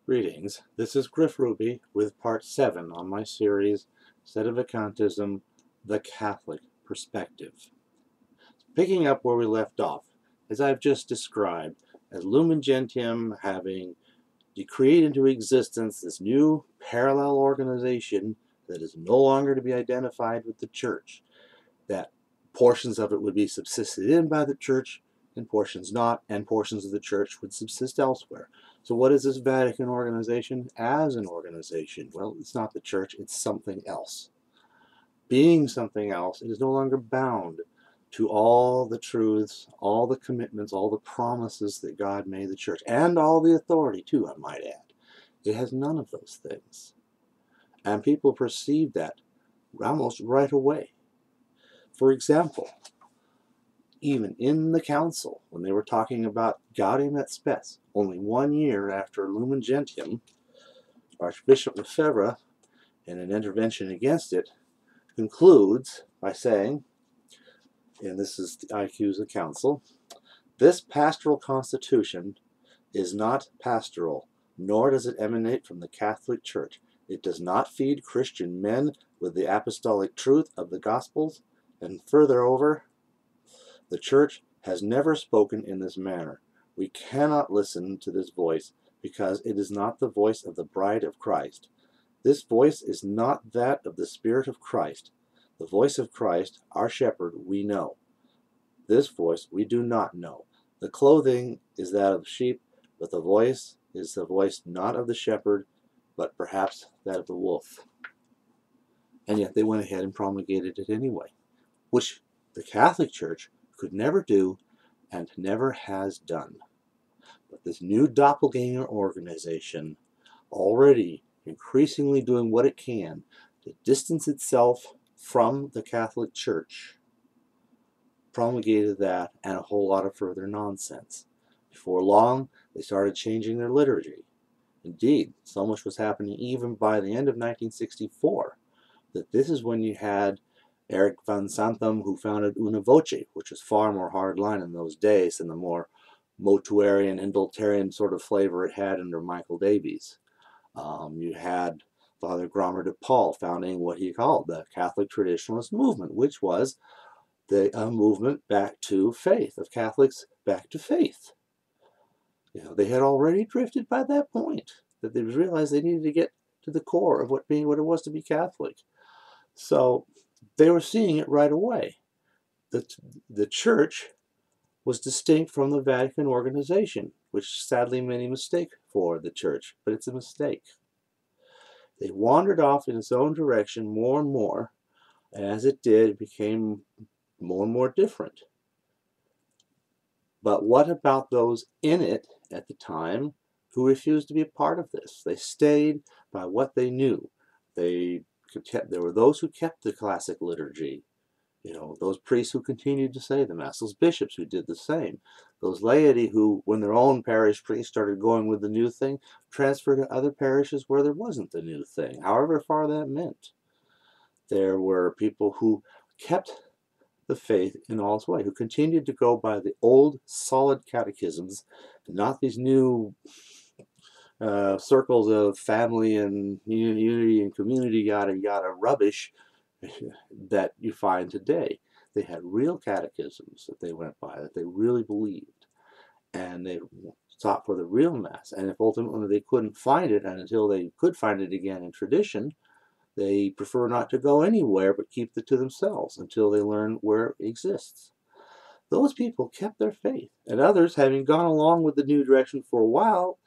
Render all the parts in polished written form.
Greetings, this is Griff Ruby with part 7 on my series, Sedevacantism, the Catholic Perspective. Picking up where we left off, as I've just described, as Lumen Gentium having decreed into existence this new parallel organization that is no longer to be identified with the Church, that portions of it would be subsisted in by the Church and portions not, and portions of the Church would subsist elsewhere. So what is this Vatican organization as an organization? Well, it's not the Church, it's something else. Being something else, it is no longer bound to all the truths, all the commitments, all the promises that God made the Church, and all the authority too, I might add. It has none of those things. And people perceive that almost right away. For example, even in the council, when they were talking about Gaudium et Spes, only 1 year after Lumen Gentium, Archbishop Lefebvre, in an intervention against it, concludes by saying, and this is the IQ's of council, this pastoral constitution is not pastoral, nor does it emanate from the Catholic Church. It does not feed Christian men with the apostolic truth of the Gospels, and further over, the Church has never spoken in this manner. We cannot listen to this voice because it is not the voice of the bride of Christ. This voice is not that of the Spirit of Christ. The voice of Christ, our shepherd, we know. This voice we do not know. The clothing is that of sheep, but the voice is the voice not of the shepherd, but perhaps that of the wolf. And yet they went ahead and promulgated it anyway, which the Catholic Church could never do and never has done. But this new doppelganger organization, already increasingly doing what it can to distance itself from the Catholic Church, promulgated that and a whole lot of further nonsense. Before long, they started changing their liturgy. Indeed, so much was happening even by the end of 1964 that this is when you had Eric van Santham, who founded Una Voce, which was far more hardline in those days than the more motuarian, indultarian sort of flavor it had under Michael Davies. You had Father Gromer de Paul founding what he called the Catholic Traditionalist Movement, which was the movement back to faith, of Catholics back to faith. You know, they had already drifted by that point, that they realized they needed to get to the core of what it was to be Catholic. So they were seeing it right away. The Church was distinct from the Vatican organization, which sadly many mistake for the Church, but it's a mistake. They wandered off in its own direction more and more, and as it did, it became more and more different. But what about those in it at the time who refused to be a part of this? They stayed by what they knew. There were those who kept the classic liturgy. You know, those priests who continued to say the Mass, those bishops who did the same, those laity who, when their own parish priest started going with the new thing, transferred to other parishes where there wasn't the new thing, however far that meant. There were people who kept the faith in all its way, who continued to go by the old solid catechisms, not these new circles of family and unity and community yada yada rubbish that you find today. They had real catechisms that they went by, that they really believed, and they sought for the real Mass. And if ultimately they couldn't find it, and until they could find it again in tradition, they prefer not to go anywhere but keep it to themselves until they learn where it exists. Those people kept their faith, and others, having gone along with the new direction for a while,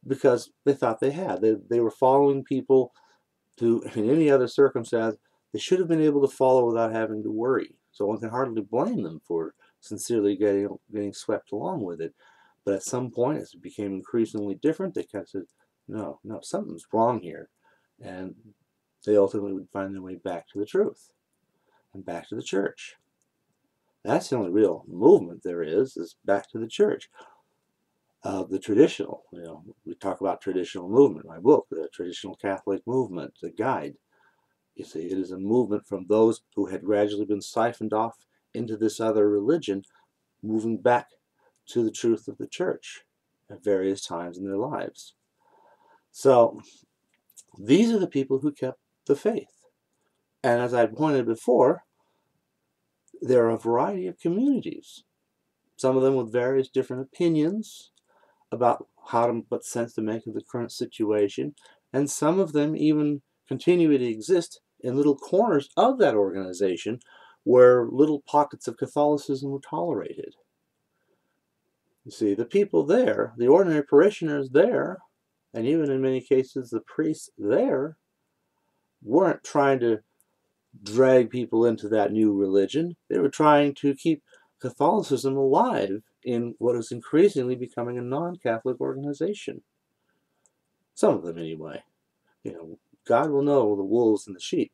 because they thought they had. They were following people who, in any other circumstance, they should have been able to follow without having to worry. So one can hardly blame them for sincerely getting swept along with it. But at some point, as it became increasingly different, they kind of said, no, something's wrong here. And they ultimately would find their way back to the truth and back to the Church. That's the only real movement there is back to the Church. The traditional, we talk about traditional movement. My book, The Traditional Catholic Movement, the guide. You see, it is a movement from those who had gradually been siphoned off into this other religion, moving back to the truth of the Church at various times in their lives. So these are the people who kept the faith. And as I pointed before, there are a variety of communities, some of them with various different opinions about what sense to make of the current situation, and some of them even continue to exist in little corners of that organization where little pockets of Catholicism were tolerated. You see, the people there, the ordinary parishioners there, and even in many cases the priests there, weren't trying to drag people into that new religion. They were trying to keep Catholicism alive in what is increasingly becoming a non-Catholic organization. Some of them, anyway. You know, God will know the wolves and the sheep,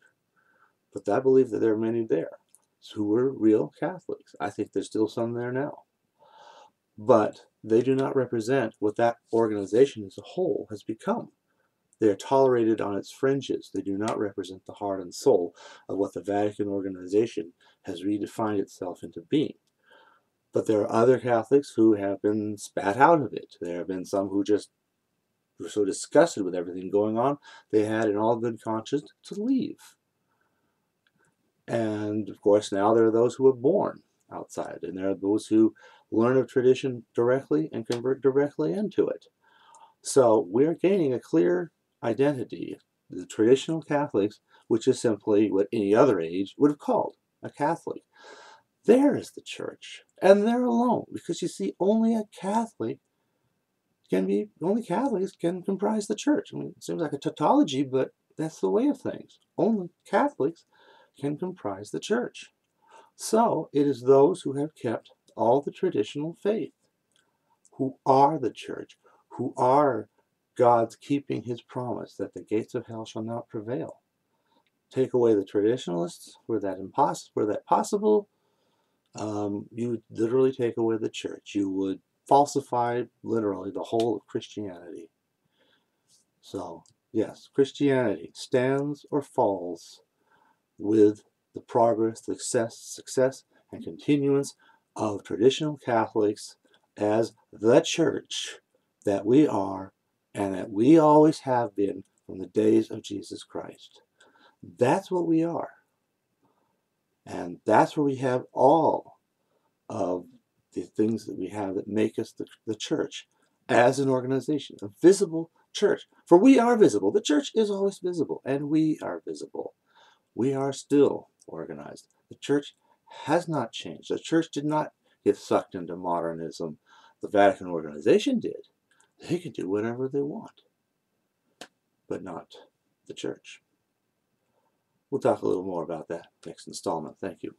but I believe that there are many there who were real Catholics. I think there's still some there now. But they do not represent what that organization as a whole has become. They are tolerated on its fringes. They do not represent the heart and soul of what the Vatican organization has redefined itself into being. But there are other Catholics who have been spat out of it. There have been some who just were so disgusted with everything going on, they had in all good conscience to leave. And of course, now there are those who are born outside, and there are those who learn of tradition directly and convert directly into it. So we're gaining a clear identity. The traditional Catholics, which is simply what any other age would have called a Catholic. There is the church, and they're alone, because you see, only Catholics can comprise the church. I mean, it seems like a tautology, but that's the way of things. Only Catholics can comprise the church. So it is those who have kept all the traditional faith, who are the church, who are God's keeping his promise that the gates of hell shall not prevail. Take away the traditionalists where that possible, you would literally take away the church. You would falsify literally the whole of Christianity. So yes, Christianity stands or falls with the progress, success, and continuance of traditional Catholics as the church that we are and that we always have been from the days of Jesus Christ. That's what we are. And that's where we have all of the things that we have that make us the church as an organization, a visible church. For we are visible. The church is always visible, and we are visible. We are still organized. The church has not changed. The church did not get sucked into modernism. The Vatican organization did. They can do whatever they want, but not the church. We'll talk a little more about that next installment. Thank you.